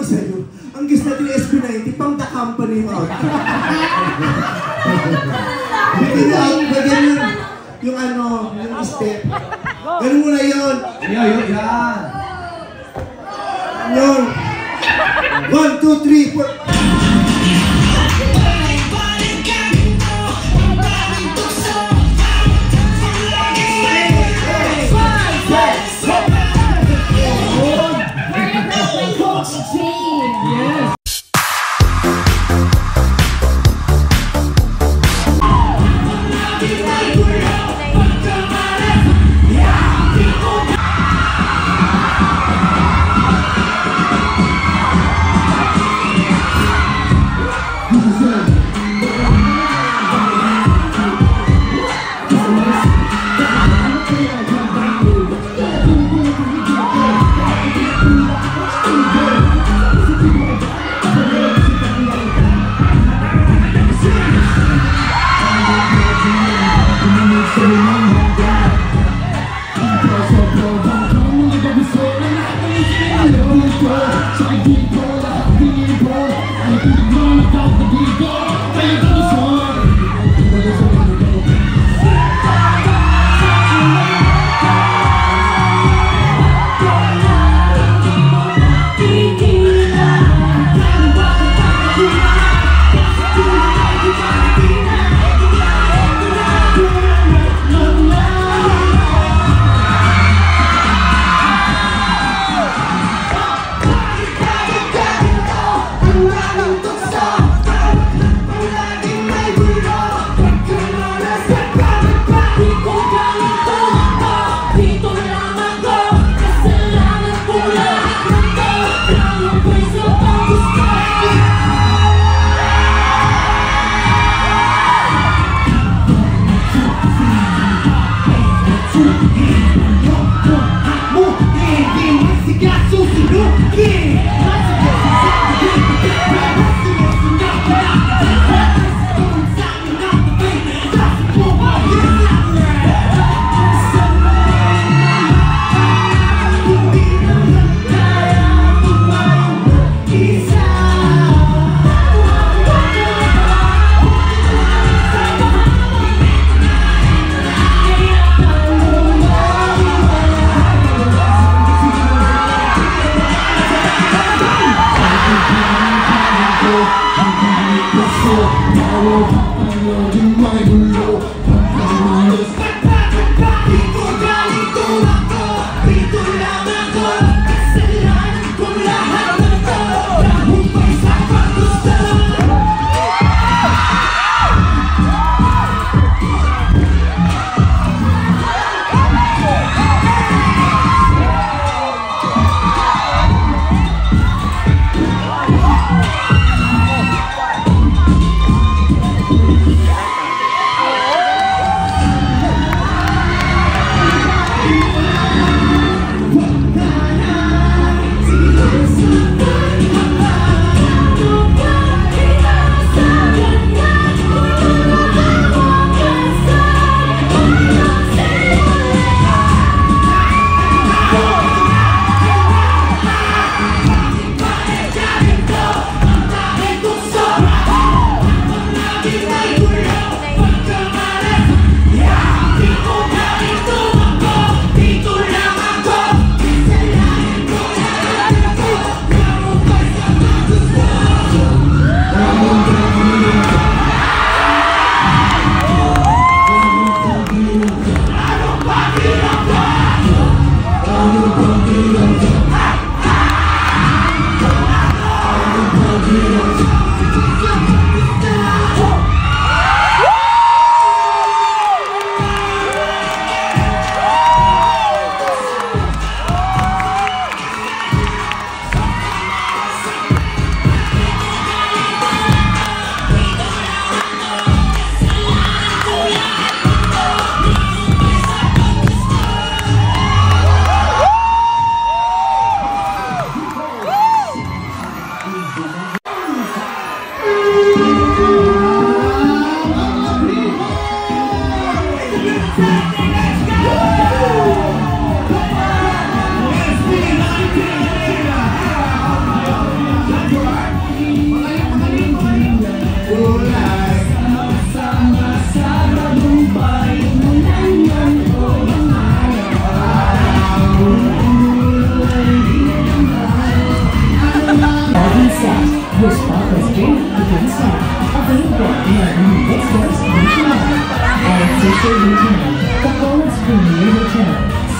sa'yo. Ang gusto natin yung SB90, pang the company mo. Bigyan yung ano, yung step. Ganun muna yun. Yan. Yun. 1, 2, 3, 4.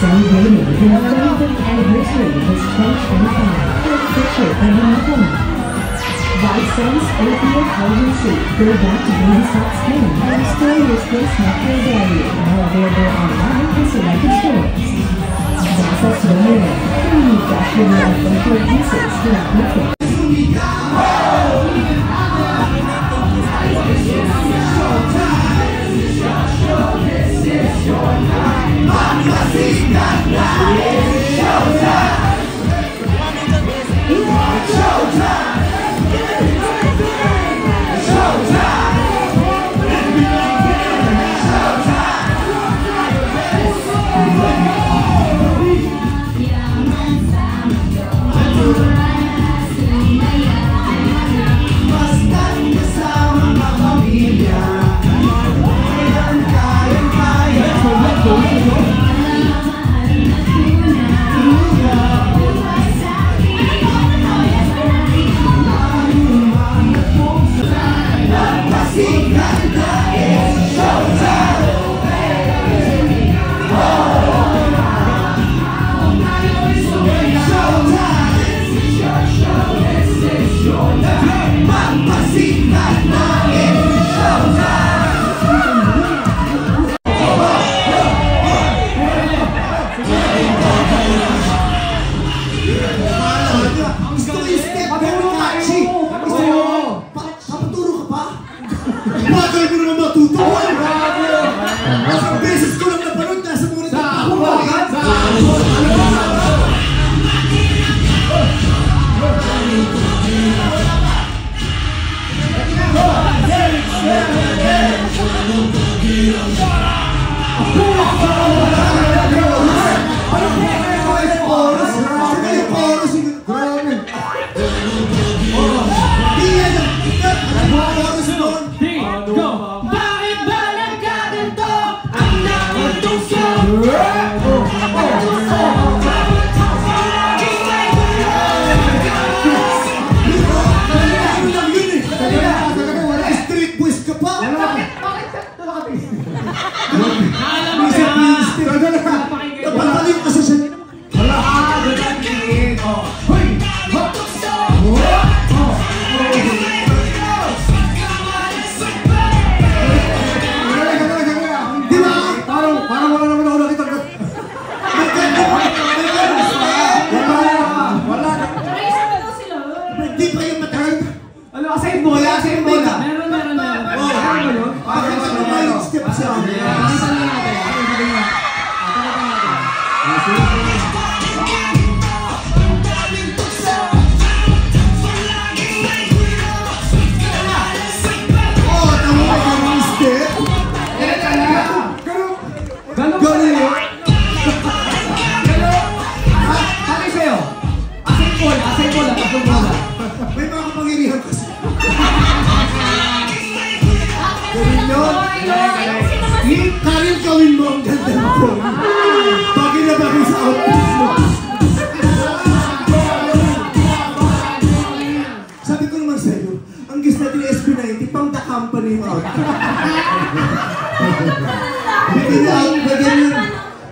celebrating the 35th anniversary of his 2025 third picture by Hong White Sands Opium Agency go back to non-stop Spain and restore your space natural value, now available online and selected stores. Access to the mirror, free cash reward from 4 pieces throughout Netflix.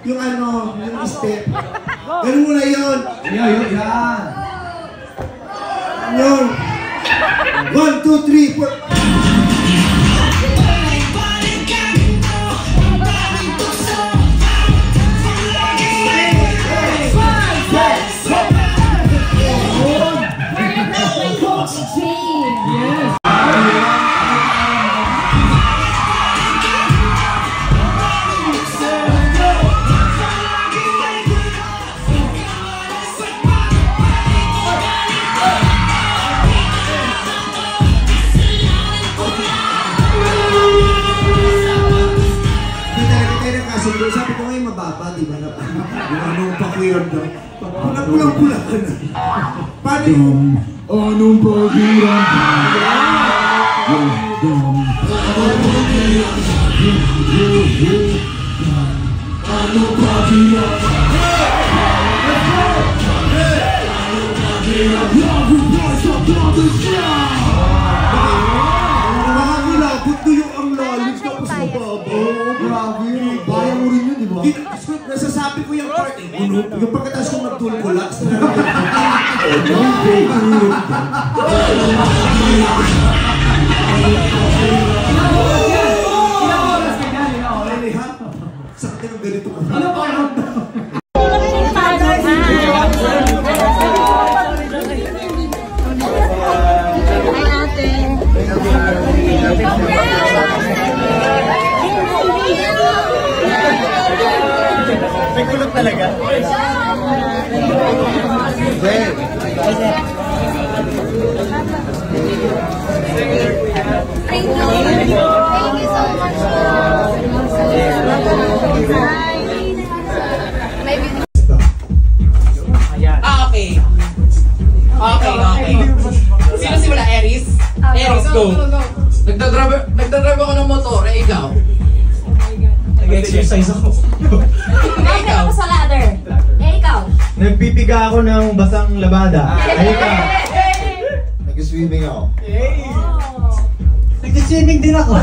Yung ano, yung step. Ganun mo na yun. Yan. Yun. 1, 2, 3, 4. Sabi ko ngayon mababa, di ba? Anong pakiram daw? Pulang-pulang ka na. Paano yung... Anong pakiram? Anong pakiram? Nakakilapot ko yung ang lalim tapos mababa. Grabe yun. Kaya mo rin yun, di ba? nasasabi ko yung part eh. Yung pagkatapos ko magtulkulax. Ilang oras ka dyan? Sakit ng ganito ko. Ano pa yun? May kulot talaga. Thank you so much. Okay. Sino simula? Aries? Aries, go. Nagdadrive ako ng motor, ikaw. Nag-exercise ako. Bakit ako sa ladder? Ikaw? Nagpipiga ako ng basang labada. Ikaw. Nag-swimming ako. Nag-swimming din ako.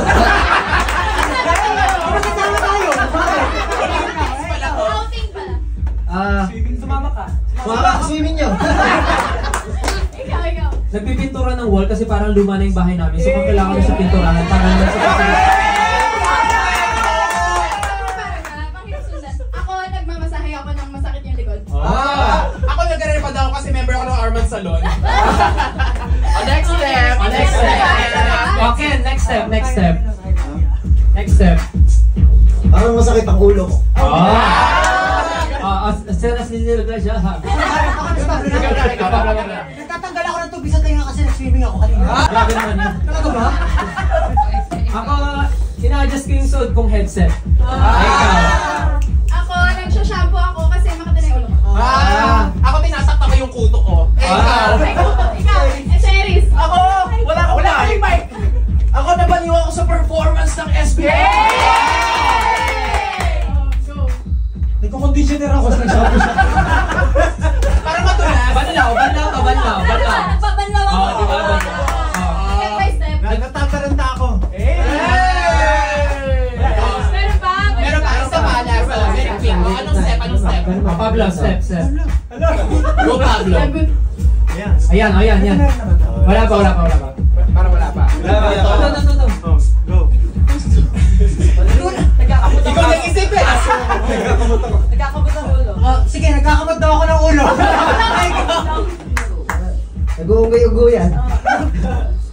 Outing pala. Sumama ka. Sumama ka swimming nyo. Ikaw. Nagpipintura ng wall kasi parang luma na yung bahay namin. So kung kailangan ko sa pinturahan, parang nasa Ako, nagmamasahe ako ng masakit yung likod. Ako nagre-repad ako kasi member ako ng Arman Salon. Next step. Okay, next step. Next step. Parang masakit ang ulo ko. Sinilog na siya. Nagtatanggal ako ng tubig sa tenga kasi nag-swimming ako kanina. Grabe naman yun. Talaga ba? Ako, ina-adjust ko yung suot kong headset. Ikaw. Ako, nagsha-shampoo ako kasi makita na yung ulo ko. Ako tinatakta ko yung kuto ko. Ikaw. Ikaw, Cheris. Ako, wala akong mic. Ako nabaliw ako sa performance ng SBA. Nagko-conditioner ako sa nag-shampoo siya. Para matulas. Banlaw. Nagbabanlaw ako. Oo, di ba? Step by step. Nagtataranta ako. Meron pa? Meron pa, isa pa. Last one. Very quick. Anong step? Pablo, step. Go, Pablo. Ayan. Wala pa. Para wala pa. Ito. Go. Ikaw nag-isip eh. Nagkakabot ang ulo. Sige, nagkakabot daw ako ng ulo. Nag-uungay-uguyan.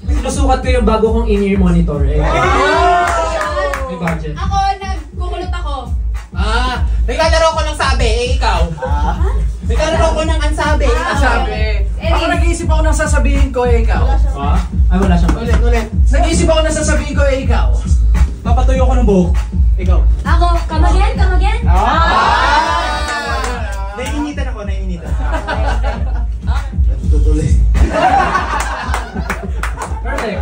Sinusukat ko yung bago kong in-ear monitor. May budget. Ako, nagkukulot ako. Naglalaro ko ng sabi, ikaw. Naglalaro ko ng ansabi, sabi. Ako nag-iisip ako ng sasabihin ko, ikaw. Ay, wala siyang budget. Ulit. Nag-iisip ako ng sasabihin ko, ikaw. Papatuyo ko ng buhok. Ikaw. Ako, come again? Naiinitan ako. Tutuloy. Perfect.